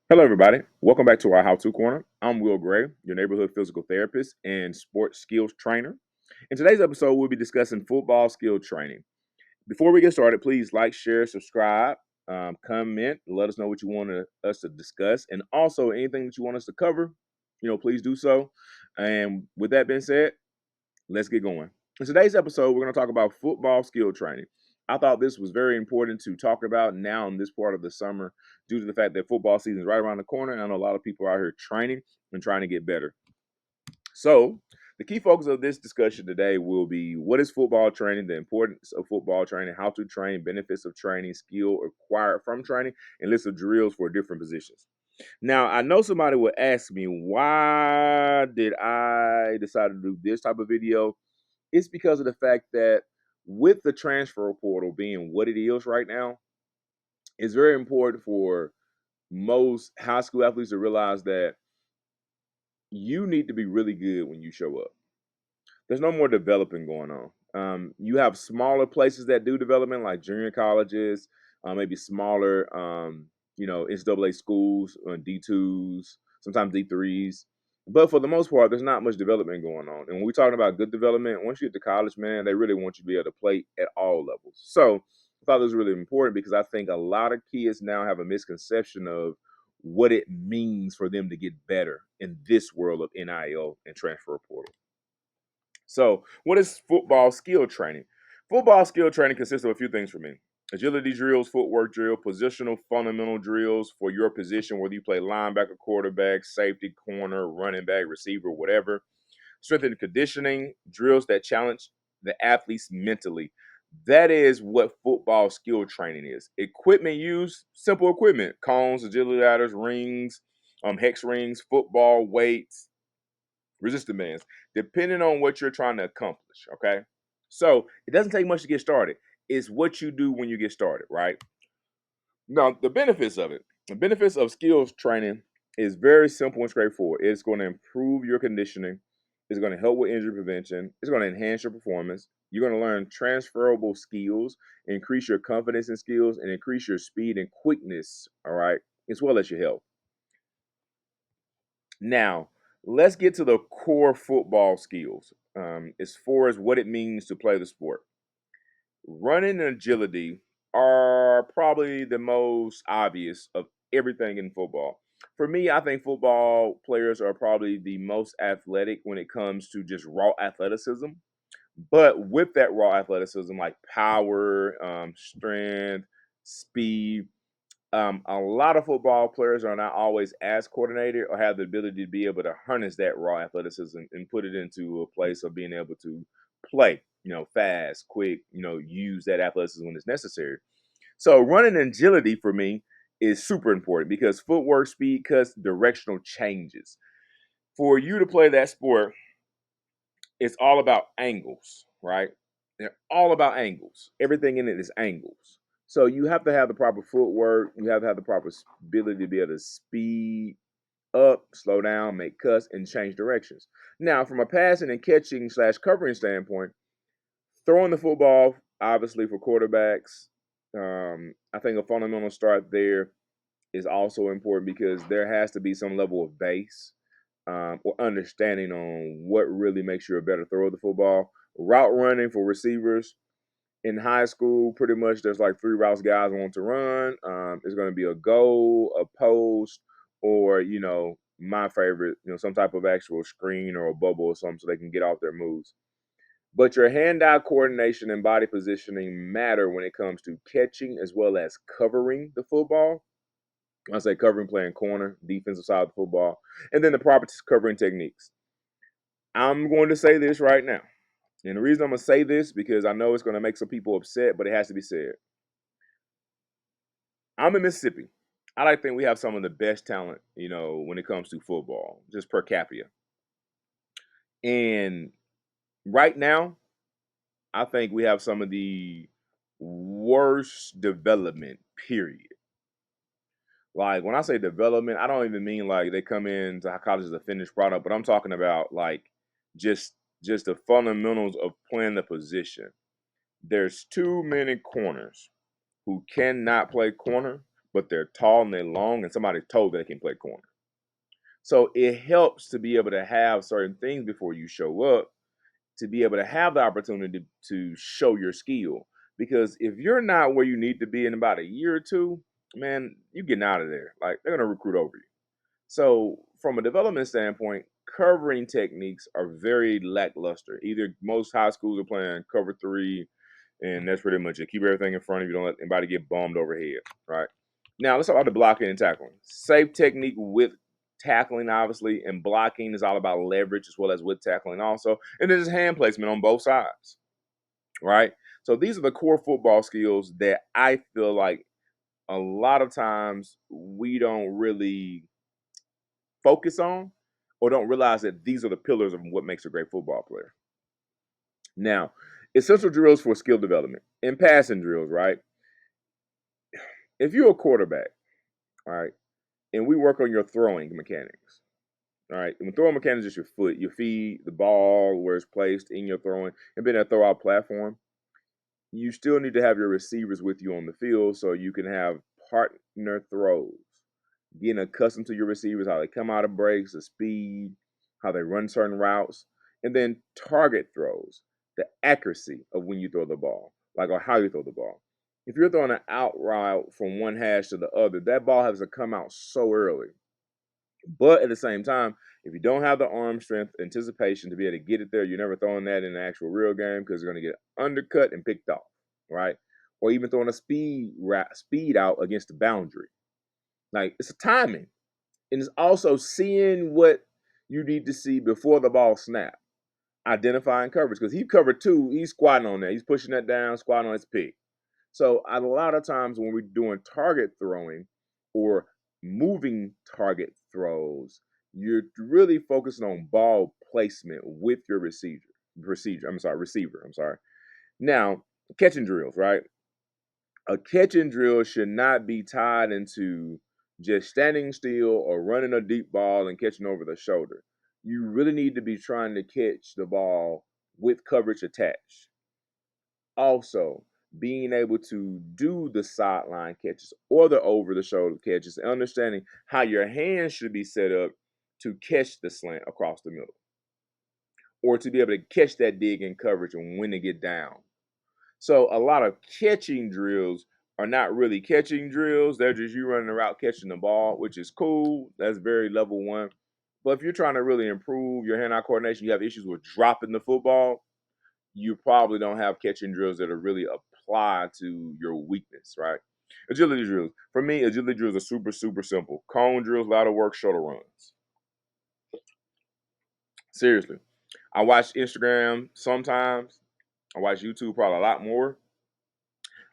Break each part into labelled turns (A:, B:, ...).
A: Hello, everybody. Welcome back to our How To Corner. I'm Will Gray, your neighborhood physical therapist and sports skills trainer. In today's episode, we'll be discussing football skill training. Before we get started, please like, share, subscribe, comment, let us know what you want us to discuss, and also anything that you want us to cover. Please do so. And with that being said, let's get going. In today's episode, we're going to talk about football skill training. I thought this was very important to talk about now in this part of the summer due to the fact that football season is right around the corner. And I know a lot of people are out here training and trying to get better. So, the key focus of this discussion today will be what is football training, the importance of football training, how to train, benefits of training, skill acquired from training, and list of drills for different positions. Now, I know somebody would ask me, why did I decide to do this type of video? It's because of the fact that with the transfer portal being what it is right now, it's very important for most high school athletes to realize that you need to be really good when you show up. There's no more developing going on. You have smaller places that do development, like junior colleges, maybe smaller, NCAA schools, D2s, sometimes D3s. But for the most part, there's not much development going on. And when we're talking about good development, once you get to college, man, they really want you to be able to play at all levels. So I thought it was really important because I think a lot of kids now have a misconception of what it means for them to get better in this world of NIL and transfer portal. So, what is football skill training? Football skill training consists of a few things for me: agility drills, footwork drill, positional fundamental drills for your position, whether you play linebacker, quarterback, safety, corner, running back, receiver, whatever. Strength and conditioning drills that challenge the athletes mentally. That is what football skill training is. Equipment use, simple equipment: cones, agility ladders, rings, hex rings, football weights, resistant bands, depending on what you're trying to accomplish. Okay. So it doesn't take much to get started. It's what you do when you get started, right? Now, the benefits of it. The benefits of skills training is very simple and straightforward. It's going to improve your conditioning. It's going to help with injury prevention. It's going to enhance your performance. You're going to learn transferable skills, increase your confidence in skills, and increase your speed and quickness, all right, as well as your health. Now, let's get to the core football skills as far as what it means to play the sport. Running and agility are probably the most obvious of everything in football. For me, I think football players are probably the most athletic when it comes to just raw athleticism. But with that raw athleticism, like power, strength, speed, a lot of football players are not always as coordinated or have the ability to be able to harness that raw athleticism and put it into a place of being able to play, fast, quick, use that athleticism when it's necessary. So running agility for me is super important because footwork, speed cuts, directional changes. For you to play that sport, it's all about angles, right? They're all about angles. Everything in it is angles. So you have to have the proper footwork. You have to have the proper ability to be able to speed up, slow down, make cuts, and change directions. Now, from a passing and catching slash covering standpoint, throwing the football, obviously for quarterbacks, I think a fundamental start there is also important because there has to be some level of base or understanding on what really makes you a better thrower of the football. Route running for receivers in high school, pretty much there's like three routes guys want to run. It's going to be a goal, a post, or my favorite, some type of actual screen or a bubble or something so they can get off their moves. But your hand-eye coordination and body positioning matter when it comes to catching as well as covering the football. I say covering, playing corner, defensive side of the football, and then the proper covering techniques. I'm going to say this right now. And the reason I'm going to say this because I know it's going to make some people upset, but it has to be said. I'm in Mississippi. I like to think we have some of the best talent, when it comes to football, just per capita. And right now, I think we have some of the worst development, period. Like when I say development, I don't even mean like they come into college as a finished product, but I'm talking about like just just the fundamentals of playing the position. There's too many corners who cannot play corner but they're tall and they're long, and somebody's told that they can play corner. So it helps to be able to have certain things before you show up, to be able to have the opportunity to show your skill. Because if you're not where you need to be in about a year or two, man, you getting out of there. Like, they're gonna recruit over you. So from a development standpoint, covering techniques are very lackluster. Either most high schools are playing cover three, and that's pretty much it. Keep everything in front of you. Don't let anybody get bombed overhead. Right. Now let's talk about the blocking and tackling. Safe technique with tackling, obviously, and blocking is all about leverage as well as with tackling also. And then there's hand placement on both sides. Right. So these are the core football skills that I feel like a lot of times we don't really focus on or don't realize that these are the pillars of what makes a great football player. Now, essential drills for skill development and passing drills, right? If you're a quarterback, all right, and we work on your throwing mechanics, all right, and throwing mechanics is your foot, your feet, the ball, where it's placed in your throwing, and being a throw-out platform, you still need to have your receivers with you on the field so you can have partner throws, getting accustomed to your receivers, how they come out of breaks, the speed, how they run certain routes, and then target throws, the accuracy of when you throw the ball, like or how you throw the ball. If you're throwing an out route from one hash to the other, that ball has to come out so early. But at the same time, if you don't have the arm strength, anticipation to be able to get it there, you're never throwing that in an actual real game because you're going to get undercut and picked off, right? Or even throwing a speed out against the boundary. Like, it's a timing, and it's also seeing what you need to see before the ball snap, identifying coverage because he covered two, he's squatting on that, he's pushing that down, squatting on his pick. So a lot of times when we're doing target throwing or moving target throws, you're really focusing on ball placement with your receiver. I'm sorry. Now, catching drills, right? A catching drill should not be tied into just standing still or running a deep ball and catching over the shoulder. You really need to be trying to catch the ball with coverage attached. Also, being able to do the sideline catches or the over the shoulder catches, understanding how your hands should be set up to catch the slant across the middle or to be able to catch that dig in coverage and when to get down. So a lot of catching drills are not really catching drills. They're just you running around catching the ball, which is cool. That's very level one. But if you're trying to really improve your hand-eye coordination, you have issues with dropping the football, you probably don't have catching drills that are really applied to your weakness, right? Agility drills. For me, agility drills are super, super simple. Cone drills, ladder work, shoulder runs. Seriously. I watch Instagram sometimes. I watch YouTube probably a lot more.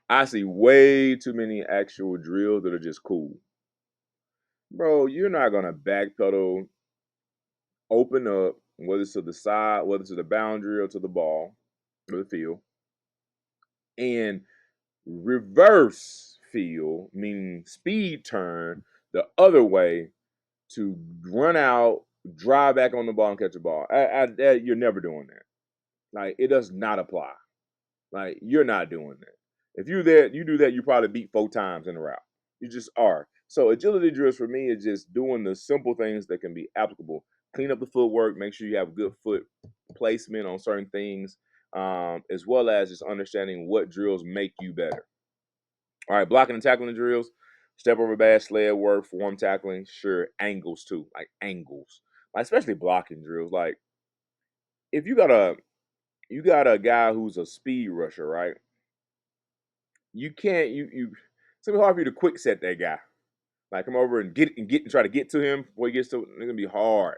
A: I see way too many actual drills that are just cool. Bro, you're not gonna backpedal, open up, whether it's to the side, whether it's to the boundary or to the ball or the field, and reverse field, meaning speed turn the other way to run out, drive back on the ball and catch the ball. You're never doing that. Like, it does not apply. Like, you're not doing that. If you do that, you probably beat 4 times in a route. You just are. So agility drills for me is just doing the simple things that can be applicable. Clean up the footwork, make sure you have good foot placement on certain things, as well as just understanding what drills make you better. All right, blocking and tackling drills, step over bash, sled work, form tackling, sure, angles too, like angles, like especially blocking drills. Like if you got a guy who's a speed rusher, right? You can't it's gonna be hard for you to quick set that guy. Like come over and get and try to get to him before he gets to it's gonna be hard.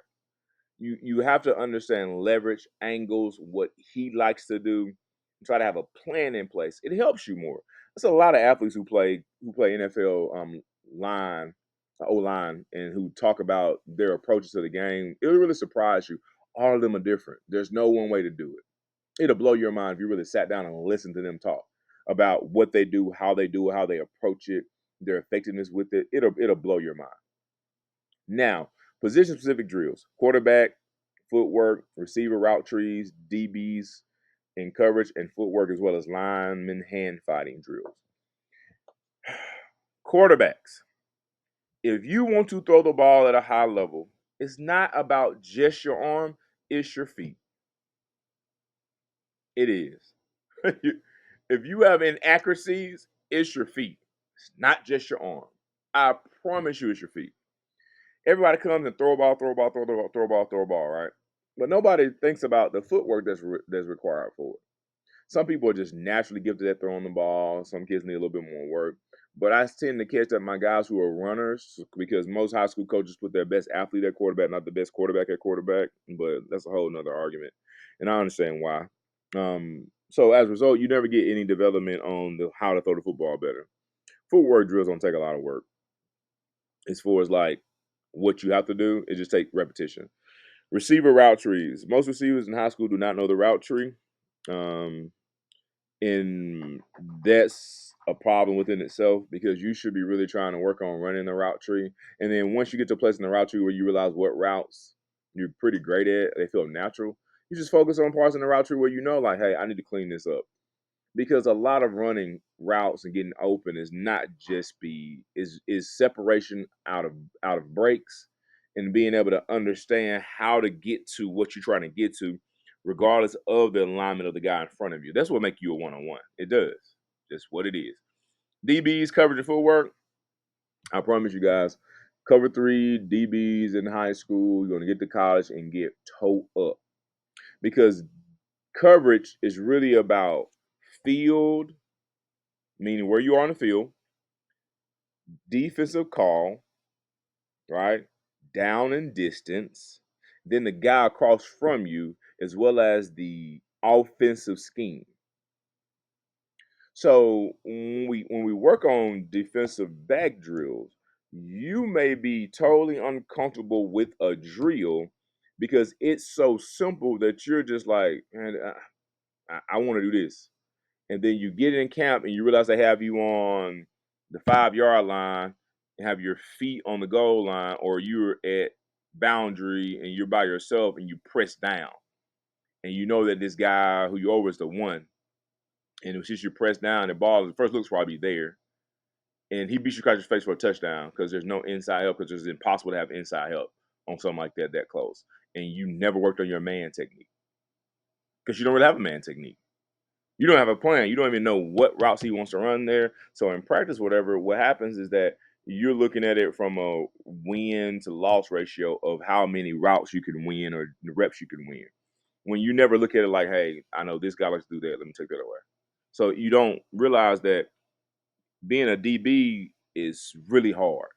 A: You have to understand leverage, angles, what he likes to do, and try to have a plan in place. It helps you more. There's a lot of athletes who play NFL line, O line, and who talk about their approaches to the game. It'll really surprise you. All of them are different. There's no one way to do it. It'll blow your mind if you really sat down and listened to them talk about what they do, how they approach it, their effectiveness with it. It'll blow your mind. Now, position specific drills, quarterback, footwork, receiver route trees, DBs in coverage and footwork, as well as lineman hand fighting drills. Quarterbacks, if you want to throw the ball at a high level, it's not about just your arm, it's your feet. It is. If you have inaccuracies, it's your feet. It's not just your arm. I promise you it's your feet. Everybody comes and throw a ball, throw a ball, throw a ball, throw a ball, throw a ball, right? But nobody thinks about the footwork that's required for it. Some people are just naturally gifted at throwing the ball. Some kids need a little bit more work. But I tend to catch up my guys who are runners because most high school coaches put their best athlete at quarterback, not the best quarterback at quarterback. But that's a whole nother argument. And I understand why. So as a result, you never get any development on how to throw the football better. Footwork drills don't take a lot of work. As far as like what you have to do, it just take repetition. Receiver route trees. Most receivers in high school do not know the route tree. Um, and that's a problem within itself because you should be really trying to work on running the route tree. And then once you get to a place in the route tree where you realize what routes you're pretty great at, they feel natural, you just focus on parts in the route tree where you know, like, hey, I need to clean this up. Because a lot of running routes and getting open is not just speed, is separation out of breaks and being able to understand how to get to what you're trying to get to regardless of the alignment of the guy in front of you. That's what makes you a one-on-one. It does. Just what it is. DBs, coverage and footwork. I promise you guys, cover three DBs in high school, you're gonna get to college and get toe up. Because coverage is really about field, meaning where you are on the field, defensive call, right? Down and distance, then the guy across from you, as well as the offensive scheme. So when we work on defensive back drills, you may be totally uncomfortable with a drill because it's so simple that you're just like, man, I want to do this. And then you get in camp and you realize they have you on the 5 yard line and have your feet on the goal line, or you're at boundary and you're by yourself and you press down. And you know that this guy who you over is the one. And since you press down, the ball, the first look's probably there. And he beats you across your face for a touchdown because there's no inside help because it's impossible to have inside help on something like that close. And you never worked on your man technique because you don't really have a man technique. You don't have a plan. You don't even know what routes he wants to run there. So in practice, whatever, what happens is that you're looking at it from a win to loss ratio of how many routes you can win or the reps you can win. When you never look at it like, hey, I know this guy likes to do that. Let me take that away. So you don't realize that being a DB is really hard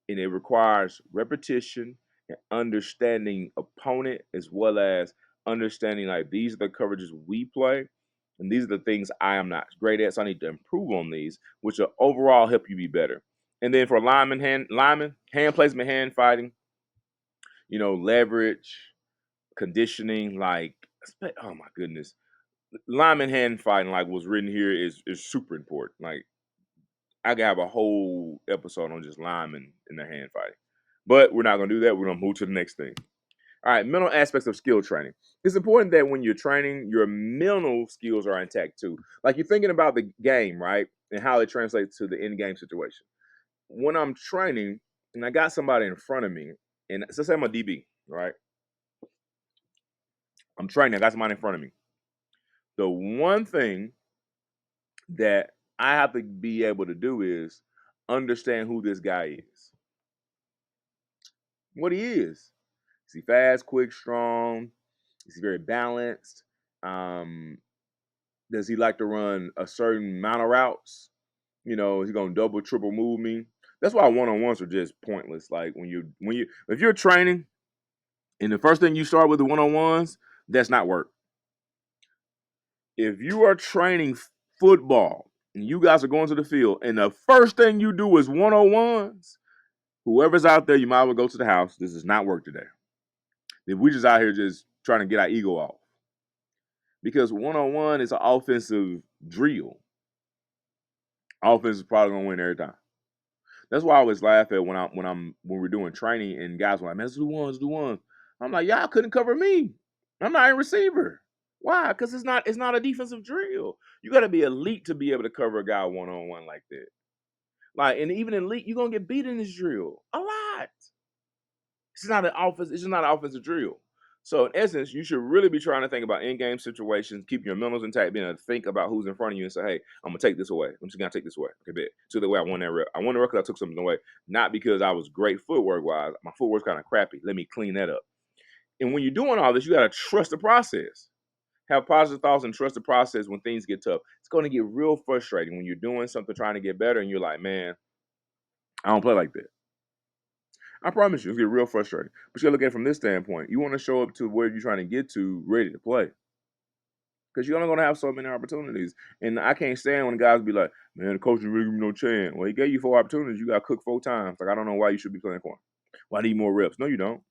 A: and it requires repetition and understanding opponent as well as understanding like these are the coverages we play and these are the things I am not great at, so I need to improve on these, which will overall help you be better. And then for lineman, hand placement, hand fighting, leverage, conditioning, like oh my goodness, lineman hand fighting, like what's written here is super important. Like I could have a whole episode on just linemen and their hand fighting. But we're not gonna do that. We're gonna move to the next thing. All right, mental aspects of skill training. It's important that when you're training, your mental skills are intact too. Like you're thinking about the game, right? And how it translates to the in-game situation. When I'm training and I got somebody in front of me, and so say I'm a DB, right? I'm training, I got somebody in front of me. The one thing that I have to be able to do is understand who this guy is. What he is. Is he fast, quick, strong? Is he very balanced? Um, does he like to run a certain amount of routes? Is he gonna double, triple move me? That's why one-on-ones are just pointless. Like if you're training and the first thing you start with the one-on-ones, that's not work. If you are training football and you guys are going to the field and the first thing you do is one-on-ones, whoever's out there, you might as well go to the house. This does not work today. If we just out here just trying to get our ego off. Because one-on-one is an offensive drill. Offense is probably gonna win every time. That's why I always laugh at when we're doing training and guys are like, man, let's do one, let's do one. I'm like, y'all couldn't cover me. I'm not a receiver. Why? Because it's not a defensive drill. You gotta be elite to be able to cover a guy one-on-one like that. Like, and even in league, you're gonna get beat in this drill a lot. It's not an offense. It's just not an offensive drill. So in essence, you should really be trying to think about in-game situations, keeping your mentals intact, being able to think about who's in front of you and say, "Hey, I'm gonna take this away. I'm just gonna take this away." Okay, bet. So the way I won that rep. I won the rep because I took something away, not because I was great footwork wise. My footwork's kind of crappy. Let me clean that up. And when you're doing all this, you gotta trust the process. Have positive thoughts and trust the process when things get tough. It's going to get real frustrating when you're doing something trying to get better and you're like, man, I don't play like that. I promise you, it's get real frustrating. But you gotta look at it from this standpoint. You want to show up to where you're trying to get to ready to play. Because you're only gonna have so many opportunities. And I can't stand when guys be like, man, the coach didn't really give me no chance. Well, he gave you 4 opportunities, you got cooked 4 times. Like, I don't know why you should be playing corner. Well, I need more reps. No, you don't.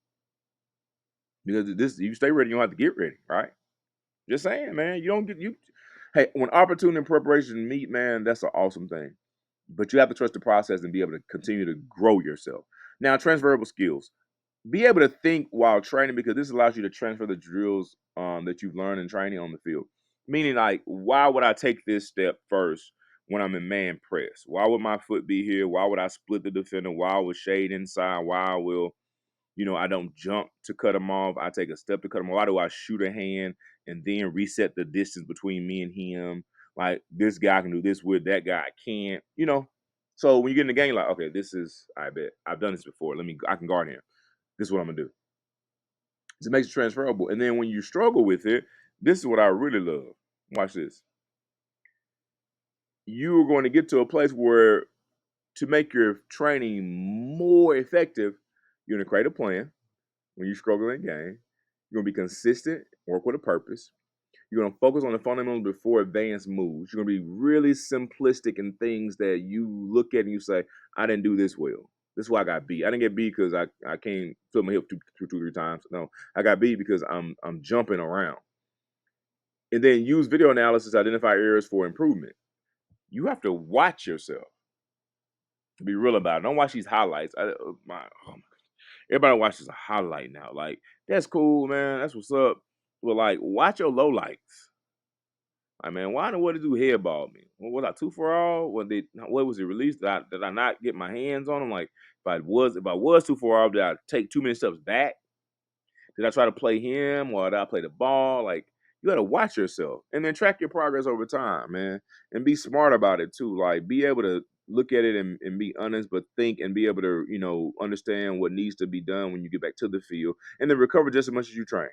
A: Because this you stay ready, you don't have to get ready, right? Just saying, man. You don't get you hey, when opportunity and preparation meet, man, that's an awesome thing. But you have to trust the process and be able to continue to grow yourself. Now, transferable skills. Be able to think while training because this allows you to transfer the drills that you've learned in training on the field. Meaning, like, why would I take this step first when I'm in man press? Why would my foot be here? Why would I split the defender? Why I would shade inside? Why I will, I don't jump to cut him off. I take a step to cut him off. Why do I shoot a hand and then reset the distance between me and him? Like, this guy can do this with that guy I can't. So when you get in the game, you're like, okay, this is I bet I've done this before. I can guard him. This is what I'm gonna do. It makes it transferable. And then when you struggle with it, this is what I really love. Watch this. You are going to get to a place where to make your training more effective, you're gonna create a plan when you struggle in game. You're gonna be consistent, work with a purpose. You're gonna focus on the fundamentals before advanced moves. You're gonna be really simplistic in things that you look at and you say, I didn't do this well. This is why I got beat. I didn't get beat because I can't feel my hip two, 3 times. No, I got beat because I'm jumping around. And then use video analysis to identify areas for improvement. You have to watch yourself to be real about it. Don't watch these highlights. Everybody watches a highlight now. Like, that's cool, man. That's what's up. But like, watch your low lights. Like, man, why in the world did you hairball me? Was I too far off? What was it released? Did I not get my hands on him? Like, if I was too far off, did I take too many steps back? Did I try to play him or did I play the ball? Like, you got to watch yourself and then track your progress over time, man, and be smart about it too. Like, be able to look at it and be honest, but think and be able to, understand what needs to be done when you get back to the field and then recover just as much as you train.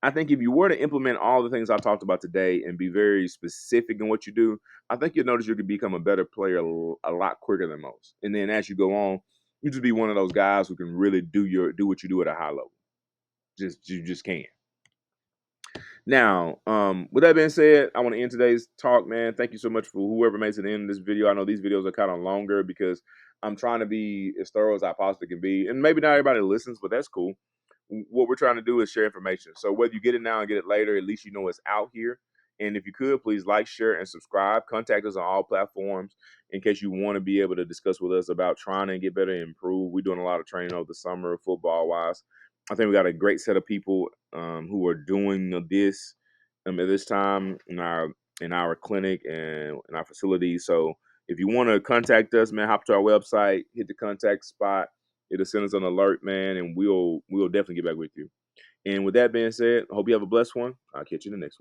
A: I think if you were to implement all the things I talked about today and be very specific in what you do, I think you'll notice you could become a better player a lot quicker than most. And then as you go on, you just be one of those guys who can really do what you do at a high level. You just can. Now, with that being said, I want to end today's talk, man. Thank you so much for whoever made it to the end of this video. I know these videos are kind of longer because I'm trying to be as thorough as I possibly can be. And maybe not everybody listens, but that's cool. What we're trying to do is share information. So whether you get it now and get it later, at least you know it's out here. And if you could, please like, share, and subscribe. Contact us on all platforms in case you want to be able to discuss with us about trying to get better and improve. We're doing a lot of training over the summer, football wise. I think we got a great set of people who are doing this at this time in our clinic and in our facility. So if you want to contact us, man, hop to our website, hit the contact spot. It'll send us an alert, man, and we'll definitely get back with you. And with that being said, I hope you have a blessed one. I'll catch you in the next one.